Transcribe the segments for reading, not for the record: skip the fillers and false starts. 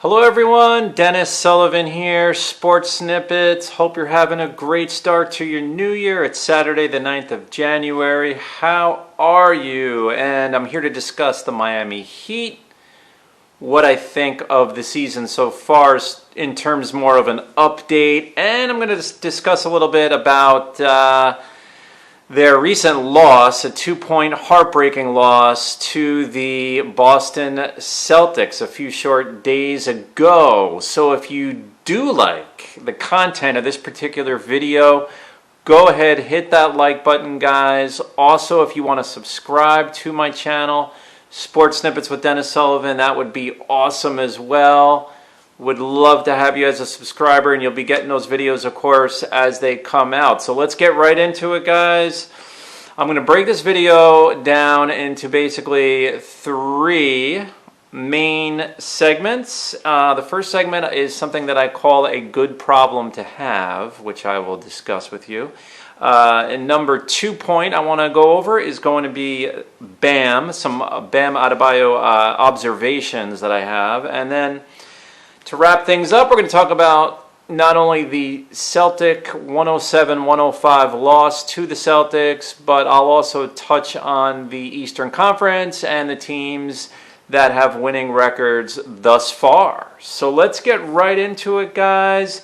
Hello everyone, Dennis Sullivan here, Sports Snippets. Hope you're having a great start to your new year. It's Saturday the 9th of January. How are you? And I'm here to discuss the Miami Heat, what I think of the season so far in terms more of an update, and I'm going to discuss a little bit about their recent loss, a 2-point heartbreaking loss to the Boston Celtics a few short days ago. So if you do like the content of this particular video, go ahead, hit that like button, guys. Also, if you want to subscribe to my channel, Sports Snippets with Dennis Sullivan, that would be awesome as well. Would love to have you as a subscriber, and you'll be getting those videos, of course, as they come out. So let's get right into it, guys. I'm going to break this video down into basically 3 main segments. The first segment is something that I call a good problem to have, which I will discuss with you. And number 2 point I want to go over is going to be Bam, some Bam Adebayo observations that I have. And then to wrap things up, we're going to talk about not only the Celtic 107-105 loss to the Celtics, but I'll also touch on the Eastern Conference and the teams that have winning records thus far. So let's get right into it, guys.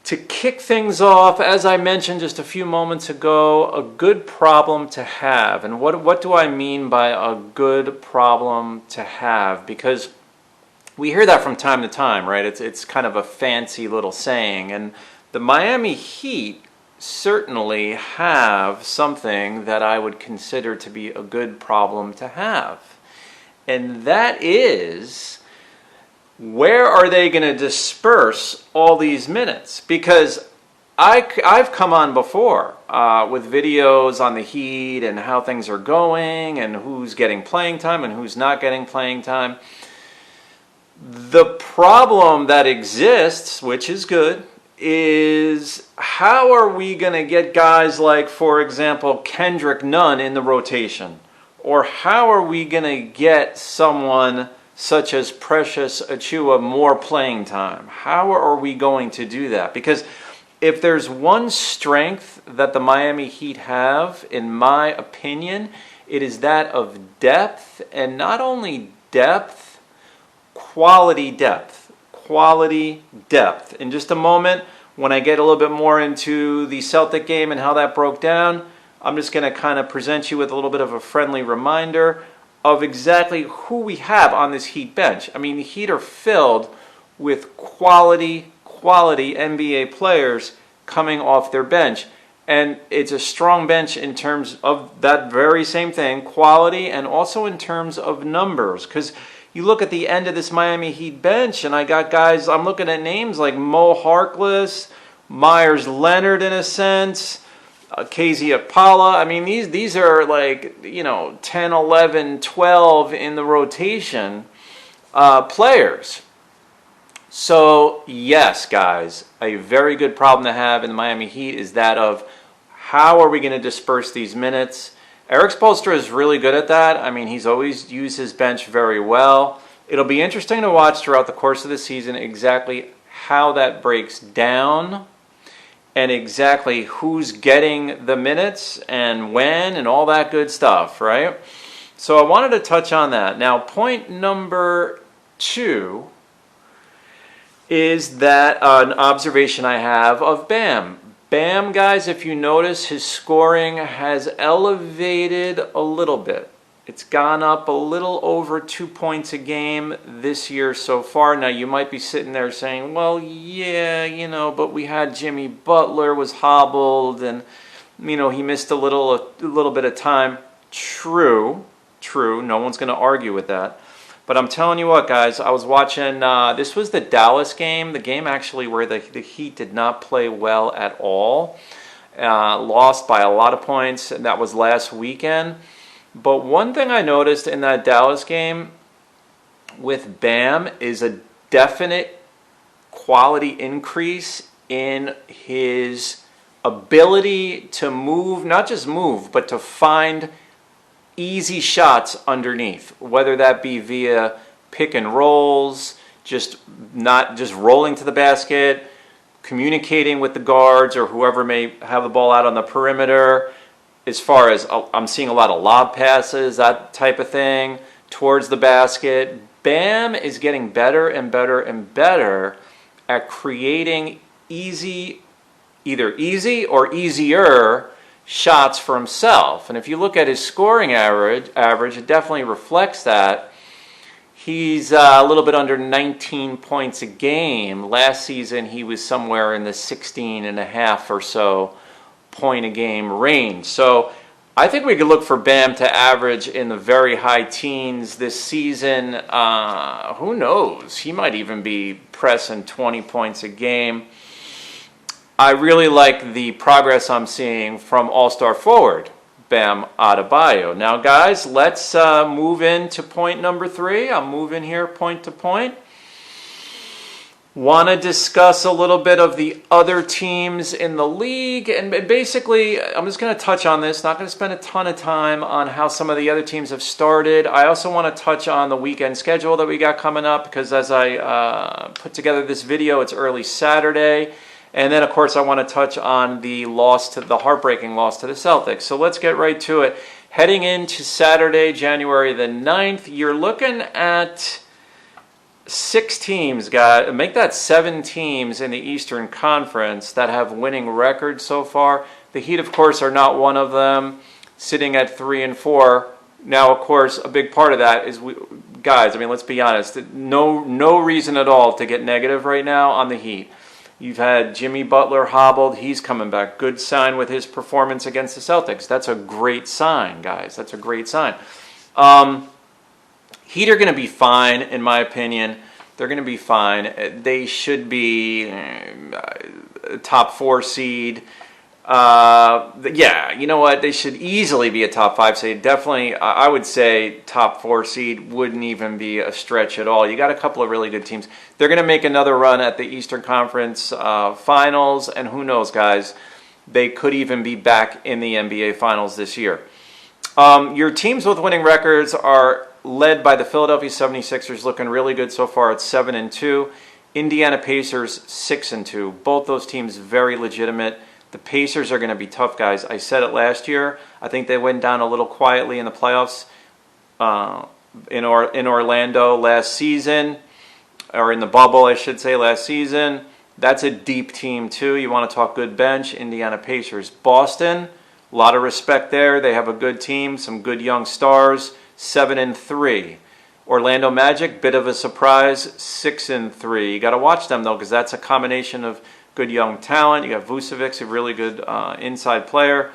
To kick things off, as I mentioned just a few moments ago, a good problem to have. And what do I mean by a good problem to have? Because we hear that from time to time, right? It's kind of a fancy little saying. And the Miami Heat certainly have something that I would consider to be a good problem to have. And that is, where are they going to disperse all these minutes? Because I've come on before with videos on the Heat and how things are going and who's getting playing time and who's not getting playing time. The problem that exists, which is good, is how are we going to get guys like, for example, Kendrick Nunn in the rotation? Or how are we going to get someone such as Precious Achiuwa more playing time? How are we going to do that? Because if there's one strength that the Miami Heat have, in my opinion, it is that of depth, and not only depth, quality depth. Quality depth. In just a moment, when I get a little bit more into the Celtic game and how that broke down, I'm just going to kind of present you with a little bit of a friendly reminder of exactly who we have on this Heat bench. I mean, the Heat are filled with quality NBA players coming off their bench. And it's a strong bench in terms of that very same thing, quality, and also in terms of numbers. Because you look at the end of this Miami Heat bench, and I got guys, I'm looking at names like Mo Harkless, Myers Leonard in a sense, KZ Okpala. I mean, these are like, 10, 11, 12 in the rotation players. So, yes, guys, a very good problem to have in the Miami Heat is that of how are we going to disperse these minutes? Eric Spoelstra is really good at that. I mean, he's always used his bench very well. It'll be interesting to watch throughout the course of the season exactly how that breaks down and exactly who's getting the minutes and when and all that good stuff, right? So I wanted to touch on that. Now, point number 2 is that an observation I have of Bam. Bam, guys, if you notice, his scoring has elevated a little bit. It's gone up a little over 2 points a game this year so far. Now, you might be sitting there saying, well, yeah, but we had Jimmy Butler was hobbled and, he missed a little bit of time. True. No one's going to argue with that. But I'm telling you what, guys, I was watching, this was the Dallas game, the game actually where the Heat did not play well at all. Lost by a lot of points, and that was last weekend. But one thing I noticed in that Dallas game with Bam is a definite quality increase in his ability to move, not just move, but to find easy shots underneath, whether that be via pick and rolls, not just rolling to the basket, communicating with the guards or whoever may have the ball out on the perimeter. As far as I'm seeing a lot of lob passes, that type of thing, towards the basket. Bam is getting better and better and better at creating either easy or easier shots for himself. And if you look at his scoring average, it definitely reflects that. He's a little bit under 19 points a game. Last season, he was somewhere in the 16 and a half or so point a game range. So I think we could look for Bam to average in the very high teens this season. Who knows? He might even be pressing 20 points a game. I really like the progress I'm seeing from All-Star forward Bam Adebayo. Now, guys, let's move into point number 3. I'm moving here point to point. Want to discuss a little bit of the other teams in the league. And basically, I'm just going to touch on this. Not going to spend a ton of time on how some of the other teams have started. I also want to touch on the weekend schedule that we got coming up, because as I put together this video, it's early Saturday. And then, of course, I want to touch on the heartbreaking loss to the Celtics. So let's get right to it. Heading into Saturday, January the 9th, you're looking at 6 teams, guys. Make that 7 teams in the Eastern Conference that have winning records so far. The Heat, of course, are not one of them, sitting at 3-4. Now, of course, a big part of that is, guys, I mean, let's be honest. No reason at all to get negative right now on the Heat. You've had Jimmy Butler hobbled. He's coming back. Good sign with his performance against the Celtics. That's a great sign, guys. That's a great sign. Heat are going to be fine, in my opinion. They're going to be fine. They should be a top 4 seed. Yeah, you know what? They should easily be a top 5 seed. Definitely, I would say top 4 seed wouldn't even be a stretch at all. You got a couple of really good teams. They're going to make another run at the Eastern Conference Finals, and who knows, guys? They could even be back in the NBA Finals this year. Your teams with winning records are led by the Philadelphia 76ers, looking really good so far at 7-2. Indiana Pacers 6-2. Both those teams very legitimate. The Pacers are going to be tough, guys. I said it last year. I think they went down a little quietly in the playoffs in Orlando last season, or in the bubble, I should say, last season. That's a deep team, too. You want to talk good bench, Indiana Pacers. Boston, a lot of respect there. They have a good team, some good young stars, 7-3. Orlando Magic, bit of a surprise, 6-3. You got to watch them, though, because that's a combination of good young talent. You got Vucevic, a really good inside player.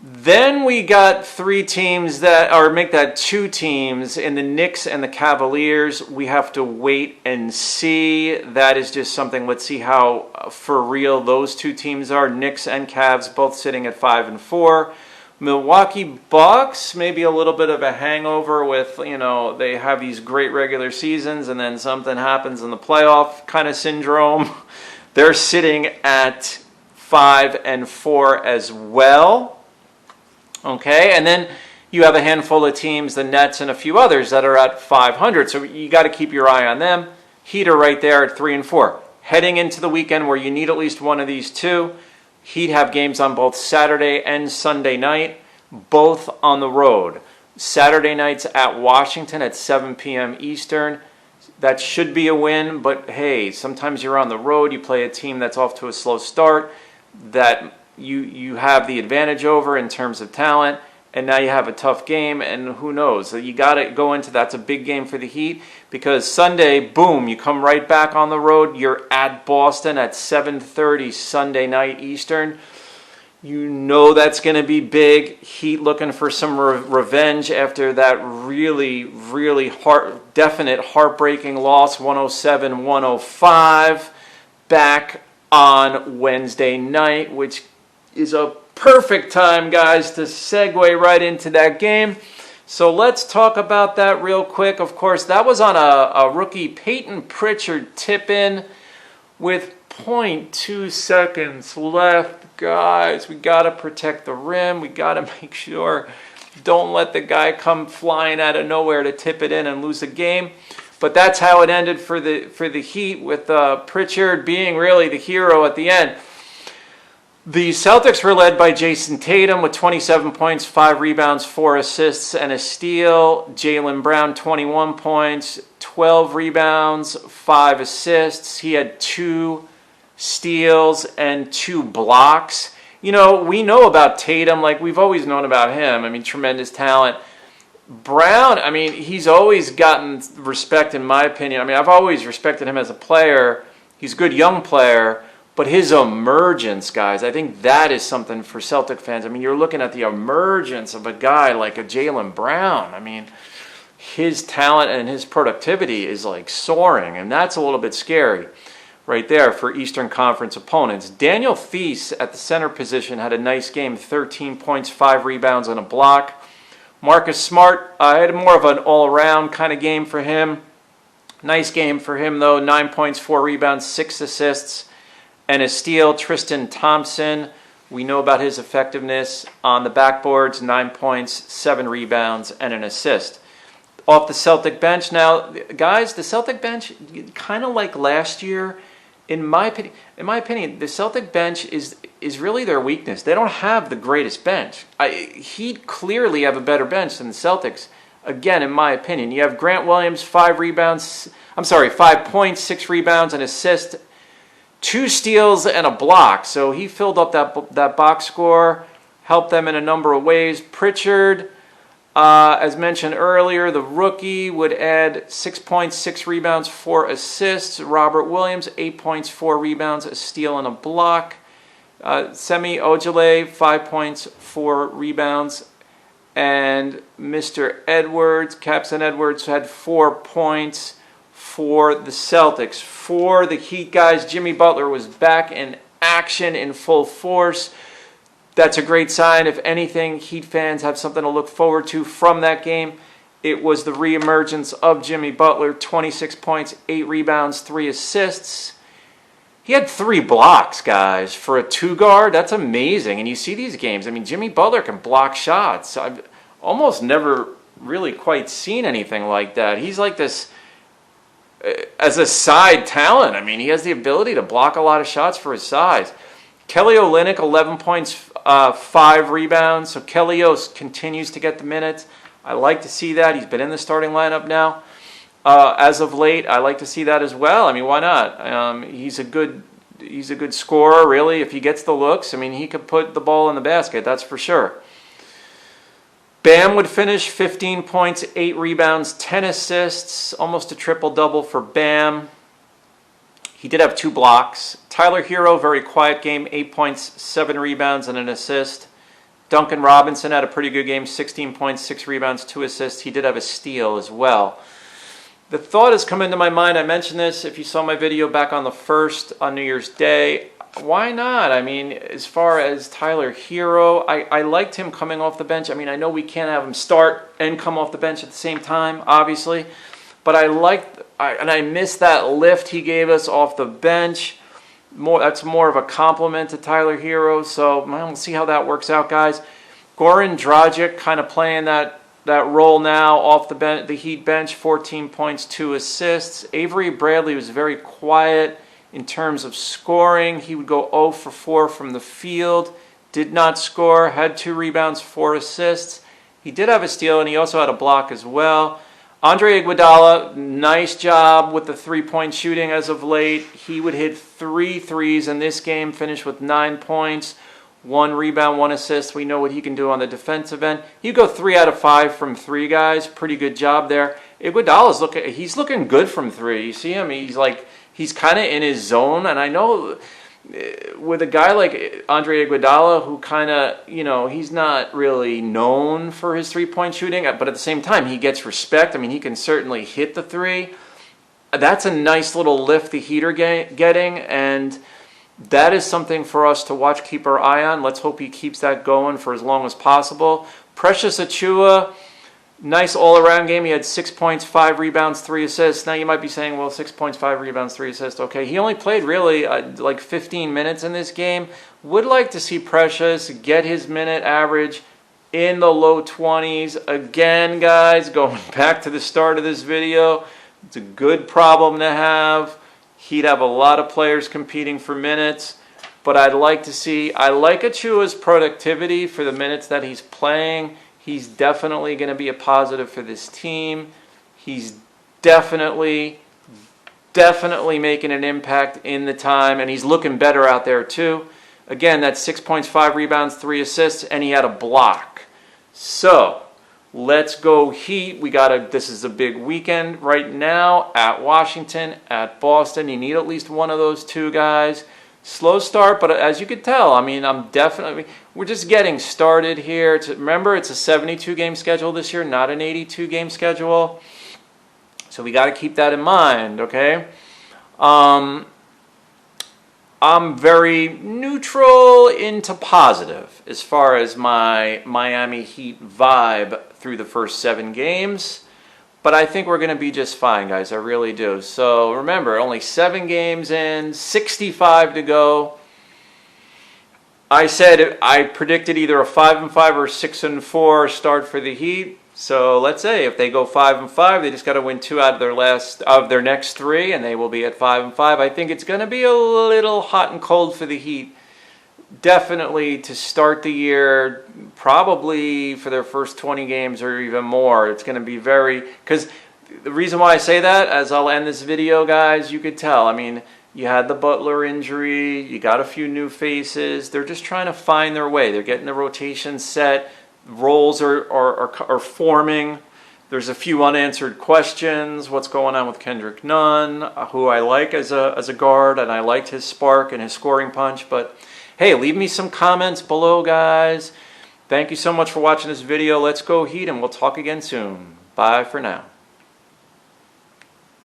Then we got 3 teams make that 2 teams in the Knicks and the Cavaliers. We have to wait and see. That is just something. Let's see how for real those 2 teams are. Knicks and Cavs both sitting at 5-4. Milwaukee Bucks, maybe a little bit of a hangover with, they have these great regular seasons and then something happens in the playoff kind of syndrome. They're sitting at 5-4 as well. Okay, and then you have a handful of teams, the Nets and a few others, that are at 500. So you got to keep your eye on them. Heat are right there at 3-4. Heading into the weekend where you need at least one of these 2. Heat have games on both Saturday and Sunday night, both on the road. Saturday night's at Washington at 7 p.m. Eastern. That should be a win, but hey, sometimes you're on the road, you play a team that's off to a slow start that you have the advantage over in terms of talent, and now you have a tough game, and who knows? So you got to go into that's a big game for the Heat, because Sunday, boom, you come right back on the road. You're at Boston at 7:30 Sunday night Eastern. You know that's going to be big. Heat looking for some revenge after that really, really definite heartbreaking loss, 107-105, back on Wednesday night, which is a perfect time, guys, to segue right into that game. So let's talk about that real quick. Of course, that was on a rookie Peyton Pritchard tip-in with 0.2 seconds left. Guys, we got to protect the rim. We got to make sure Don't let the guy come flying out of nowhere to tip it in and lose the game. But that's how it ended for the Heat, with Pritchard being really the hero at the end. The Celtics were led by Jason Tatum with 27 points, 5 rebounds, 4 assists, and a steal. Jaylen Brown, 21 points, 12 rebounds, 5 assists. He had 2 steals and 2 blocks. You know, we know about Tatum, like we've always known about him. I mean, tremendous talent. Brown, I mean, he's always gotten respect in my opinion. I mean, I've always respected him as a player. He's a good young player. But his emergence, guys, I think that is something for Celtic fans. I mean, you're looking at the emergence of a guy like a Jaylen Brown. I mean, his talent and his productivity is like soaring, and that's a little bit scary right there for Eastern Conference opponents. Daniel Theis at the center position had a nice game, 13 points, 5 rebounds, and a block. Marcus Smart had more of an all-around kind of game for him. Nice game for him, though, 9 points, 4 rebounds, 6 assists. And a steal. Tristan Thompson, we know about his effectiveness on the backboards, 9 points, 7 rebounds, and an assist. Off the Celtic bench now, guys, the Celtic bench, kind of like last year, in my opinion, the Celtic bench is really their weakness. They don't have the greatest bench. He'd clearly have a better bench than the Celtics. Again, in my opinion, you have Grant Williams, 5 points, 6 rebounds, an assist, 2 steals and a block. So he filled up that box score, helped them in a number of ways. Pritchard, as mentioned earlier, the rookie, would add 6 points, 6 rebounds, 4 assists. Robert Williams, 8 points, 4 rebounds, a steal and a block. Semi Ojeleye, 5 points, 4 rebounds. And Mr. Edwards, Capson Edwards, had 4 points for the Celtics. For the Heat, guys, Jimmy Butler was back in action in full force. That's a great sign. If anything, Heat fans have something to look forward to from that game. It was the reemergence of Jimmy Butler, 26 points, 8 rebounds, 3 assists. He had 3 blocks, guys, for a 2-guard. That's amazing. And you see these games. I mean, Jimmy Butler can block shots. I've almost never really quite seen anything like that. He's like this as a side talent. I mean, he has the ability to block a lot of shots for his size. Kelly Olynyk, 11 points, 5 rebounds. So Kelly O continues to get the minutes. I like to see that. He's been in the starting lineup now as of late. I like to see that as well. I mean, why not? He's a good scorer, really. If he gets the looks, I mean, he could put the ball in the basket. That's for sure. Bam would finish 15 points, 8 rebounds, 10 assists, almost a triple-double for Bam. He did have 2 blocks. Tyler Hero, very quiet game, 8 points, 7 rebounds, and an assist. Duncan Robinson had a pretty good game, 16 points, 6 rebounds, 2 assists. He did have a steal as well. The thought has come into my mind, I mentioned this if you saw my video back on the 1st on New Year's Day. Why not? I mean, as far as Tyler Hero, I liked him coming off the bench. I mean, I know we can't have him start and come off the bench at the same time, obviously. But I missed that lift he gave us off the bench. That's more of a compliment to Tyler Hero. So we'll see how that works out, guys. Goran Dragic kind of playing that role now off the Heat bench, 14 points, 2 assists. Avery Bradley was very quiet in terms of scoring. He would go 0 for 4 from the field, did not score, had 2 rebounds, 4 assists. He did have a steal, and he also had a block as well. Andre Iguodala, nice job with the 3-point shooting as of late. He would hit 3 threes in this game, finish with 9 points, 1 rebound, 1 assist. We know what he can do on the defensive end. He'd go 3 out of 5 from 3, guys. Pretty good job there. Iguodala's looking good from 3. You see him? He's kind of in his zone, and I know with a guy like Andre Iguodala, who kind of, he's not really known for his 3-point shooting, but at the same time, he gets respect. I mean, he can certainly hit the 3. That's a nice little lift the Heat are getting, and that is something for us to watch, keep our eye on. Let's hope he keeps that going for as long as possible. Precious Achiuwa, nice all-around game. He had 6 points, 5 rebounds, 3 assists. Now you might be saying, well, 6 points, 5 rebounds, 3 assists. Okay, he only played really like 15 minutes in this game. Would like to see Precious get his minute average in the low 20s. Again, guys, going back to the start of this video, it's a good problem to have. He'd have a lot of players competing for minutes, but I like Achua's productivity for the minutes that he's playing. He's definitely going to be a positive for this team. He's definitely making an impact in the time, and he's looking better out there too. Again, that's 6 points, 5 rebounds, 3 assists, and he had a block. So let's go Heat. This is a big weekend right now at Washington, at Boston. You need at least one of those two guys. Slow start, but as you can tell, I mean, we're just getting started here. Remember, it's a 72-game schedule this year, not an 82-game schedule. So we got to keep that in mind, okay? I'm very neutral into positive as far as my Miami Heat vibe through the first 7 games. But I think we're going to be just fine, guys. I really do. So remember, only 7 games in, 65 to go. I predicted either a 5-5 or 6-4 start for the Heat. So let's say if they go 5-5, they just got to win 2 out of their next 3, and they will be at 5-5. I think it's going to be a little hot and cold for the Heat. Definitely to start the year, probably for their first 20 games or even more. It's going to be because the reason why I say that, as I'll end this video, guys, you could tell. I mean, you had the Butler injury, you got a few new faces. They're just trying to find their way. They're getting the rotation set. Roles are forming. There's a few unanswered questions. What's going on with Kendrick Nunn, who I like as a guard, and I liked his spark and his scoring punch. But hey, leave me some comments below, guys. Thank you so much for watching this video. Let's go Heat, and we'll talk again soon. Bye for now.